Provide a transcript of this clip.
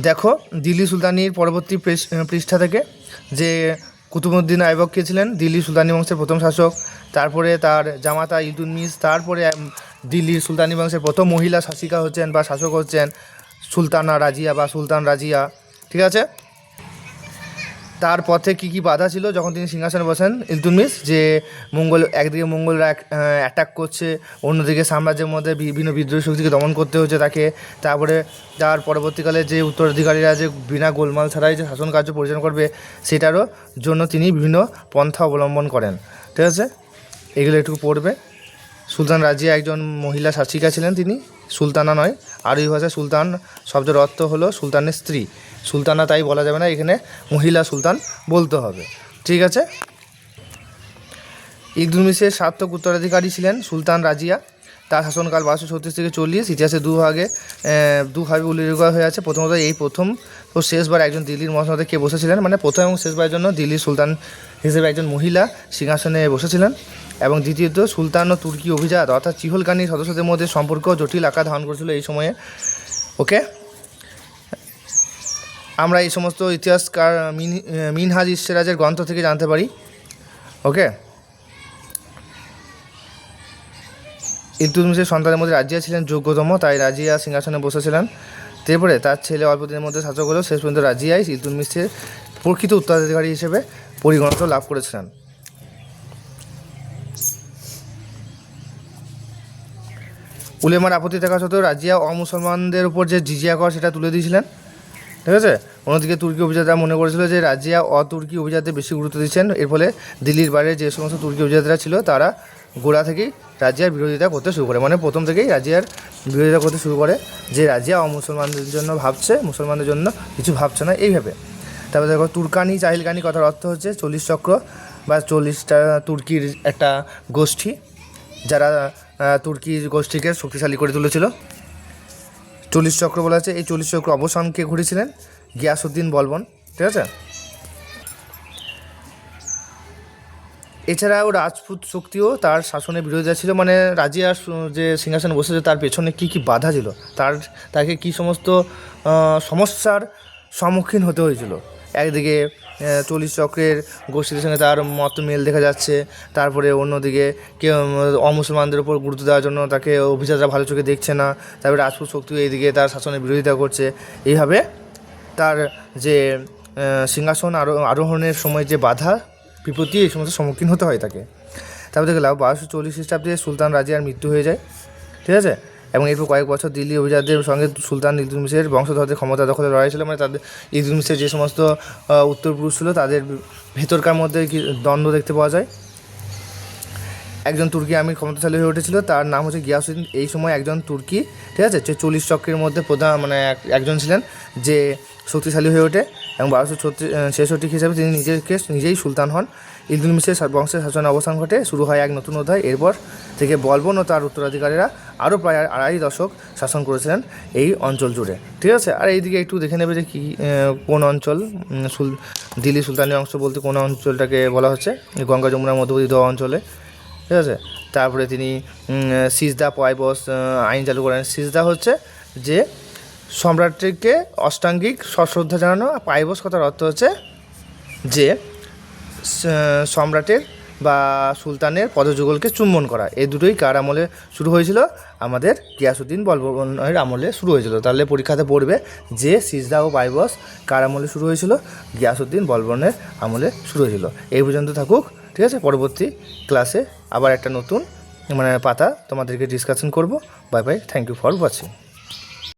দেখো দিল্লি সুলতানির পরবর্তী পৃষ্ঠা থেকে যে কুতুবউদ্দিন আইবক কে ছিলেন দিল্লি সুলতানি বংশের প্রথম শাসক, তারপরে তার জামাতা ইলতুৎমিশ, তারপরে দিল্লির সুলতানি বংশের প্রথম মহিলা শাসিকা হচ্ছেন বা শাসক হচ্ছেন সুলতানা রাজিয়া বা সুলতান রাজিয়া। ঠিক আছে, তার পথে কী কী বাধা ছিল যখন তিনি সিংহাসনে বসেন ইলতুৎমিশ, যে একদিকে মঙ্গলরা অ্যাটাক করছে, অন্যদিকে সাম্রাজ্যের মধ্যে বিভিন্ন বিদ্রোহী শক্তিকে দমন করতে হচ্ছে তাকে। তারপরে তার পরবর্তীকালে যে উত্তরাধিকারীরা যে বিনা গোলমাল ছাড়াই যে শাসন কার্য পরিচালনা করবে সেটারও জন্য তিনি বিভিন্ন পন্থা অবলম্বন করেন। ঠিক আছে, এগুলো একটু পড়বে। সুলতান রাজিয়া একজন মহিলা শাসিকা ছিলেন, তিনি সুলতানা নয়। আরবি ভাষায় সুলতান শব্দের অর্থ হলো সুলতানের স্ত্রী, সুলতানা তাই বলা যাবে না, এখানে মহিলা সুলতান বলতে হবে। ঠিক আছে, ইলতুৎমিশের সার্থক উত্তরাধিকারী ছিলেন সুলতান রাজিয়া। তার শাসনকাল 1236 থেকে 40, ইতিহাসে দুভাবে উল্লেখ হয়ে আছে। প্রথমত এই প্রথম ও শেষবার একজন দিল্লির মসনদে কে বসেছিলেন, মানে প্রথম এবং শেষবারের জন্য দিল্লির সুলতান হিসেবে একজন মহিলা সিংহাসনে বসেছিলেন। এবং দ্বিতীয়ত সুলতান ও তুর্কি অভিজাত অর্থাৎ চিহলকানির সদস্যদের মধ্যে সম্পর্ক জটিল আকার ধারণ করেছিল এই সময়ে। ওকে, আমরা এই সমস্ত ইতিহাসকার মিনহাজ ইশতেরাজের গ্রন্থ থেকে জানতে পারি। ওকে, ইলতুৎমিশের সন্তানের মধ্যে রাজিয়া ছিলেন যোগ্যতম, তাই রাজিয়া সিংহাসনে বসেছিলেন। তারপরে তার ছেলে অল্প দিনের মধ্যে শাসক হলেও শেষ পর্যন্ত রাজিয়াই ইলতুৎমিশের প্রকৃত উত্তরাধিকারী হিসেবে পরিগণিত লাভ করেছিলেন। উলেমার আপত্তি থাকা সত্ত্বেও রাজিয়া অমুসলমানদের উপর যে জিজিয়া কর সেটা তুলে দিয়েছিলেন। ঠিক আছে, অন্যদিকে তুর্কি অভিজাতরা মনে করেছিল যে রাজিয়া অতুর্কি অভিজাতদের বেশি গুরুত্ব দিচ্ছেন। এর ফলে দিল্লির বাইরে যে সমস্ত তুর্কি অভিজাতরা ছিল তারা গোড়া থেকেই রাজিয়ার বিরোধিতা করতে শুরু করে, মানে প্রথম থেকেই রাজিয়ার বিরোধিতা করতে শুরু করে যে রাজিয়া অমুসলমানদের জন্য ভাবছে, মুসলমানদের জন্য কিছু ভাবছে না এইভাবে। তারপরে দেখো তুর্কানি চাহিলকানি কথার অর্থ হচ্ছে 40 চক্র বা 40টা তুর্কির একটা গোষ্ঠী, যারা তুর্কি গোষ্ঠীকে শক্তিশালী করে তুলেছিল। 40 চক্র বলা আছে। এই 40 চক্র অবসানকে ঘুরেছিলেন গিয়াসউদ্দিন বলবন। ঠিক আছে, এছাড়াও রাজপুত শক্তিও তার শাসনের বিরোধিতা ছিল, মানে রাজিয়ার যে সিংহাসনে বসেছে তার পেছনে কী কী বাধা ছিল, তাকে কী সমস্ত সমস্যার সম্মুখীন হতে হয়েছিল। একদিকে 40 চক্রের গোষ্ঠীদের সঙ্গে তার মত মিল দেখা যাচ্ছে, তারপরে অন্যদিকে কেউ অমুসলমানদের উপর গুরুত্ব দেওয়ার জন্য তাকে অভিজাতরা ভালো চোখে দেখছে না, তারপরে রাজপুত শক্তিও এইদিকে তার শাসনের বিরোধিতা করছে। এইভাবে তার যে সিংহাসন আরোহণের সময় যে বাধা বিপত্তি এই সমস্ত সম্মুখীন হতে হয় তাকে। তারপরে দেখলাম 1240 খ্রিস্টাব্দে সুলতান রাজিয়ার মৃত্যু হয়ে যায়। ঠিক আছে, এবং এরপর কয়েক বছর দিল্লি অভিজাতদের সঙ্গে সুলতান ইলতুৎমিশের বংশধরদের ক্ষমতা দখলের লড়াই ছিল, মানে তাদের ইলতুৎমিশের যে সমস্ত উত্তরপুরুষ ছিল তাদের ভেতরকার মধ্যে দ্বন্দ্ব দেখতে পাওয়া যায়। একজন তুর্কি আমির ক্ষমতাশালী হয়ে উঠেছিল, তার নাম হচ্ছে গিয়াসউদ্দিন। এই সময় একজন তুর্কি, ঠিক আছে, যে 40 চক্রের মধ্যে প্রধান মানে একজন ছিলেন যে শক্তিশালী হয়ে ওঠে, এবং 1266 হিসাবে তিনি নিজেই সুলতান হন। ইলতুৎমিশের বংশের শাসনের অবসান ঘটে, শুরু হয় এক নতুন অধ্যায়। এরপর থেকে বলবন ও তার উত্তরাধিকারীরা আরও প্রায় 2.5 দশক শাসন করেছিলেন এই অঞ্চল জুড়ে। ঠিক আছে, আর এইদিকে একটু দেখে নেবে যে কোন অঞ্চল দিল্লি সুলতানি অংশ বলতে কোন অঞ্চলটাকে বলা হচ্ছে, গঙ্গা যমুনার মধ্যবর্তী অঞ্চলে। ঠিক আছে, তারপরে তিনি সিজদা পয়বস আইন চালু করেন। সিজদা হচ্ছে যে সম্রাটকে অষ্টাঙ্গিক সশ্রদ্ধা জানানো, পাইবস কথার অর্থ হচ্ছে যে সম্রাটের বা সুলতানের পদযুগলকে চুম্বন করা। এই দুটোই কার আমলে শুরু হয়েছিল? আমাদের গিয়াসউদ্দিন বলবনের আমলে শুরু হয়েছিল। তাহলে পরীক্ষাতে পড়বে যে সিজদা ও পাইবস কার আমলে শুরু হয়েছিল? গিয়াসউদ্দিন বলবনের আমলে শুরু হয়েছিল। এই পর্যন্ত থাকুক। ঠিক আছে, পরবর্তী ক্লাসে আবার একটা নতুন পাতা তোমাদেরকে ডিসকাশন করব। Bye bye, thank you for watching.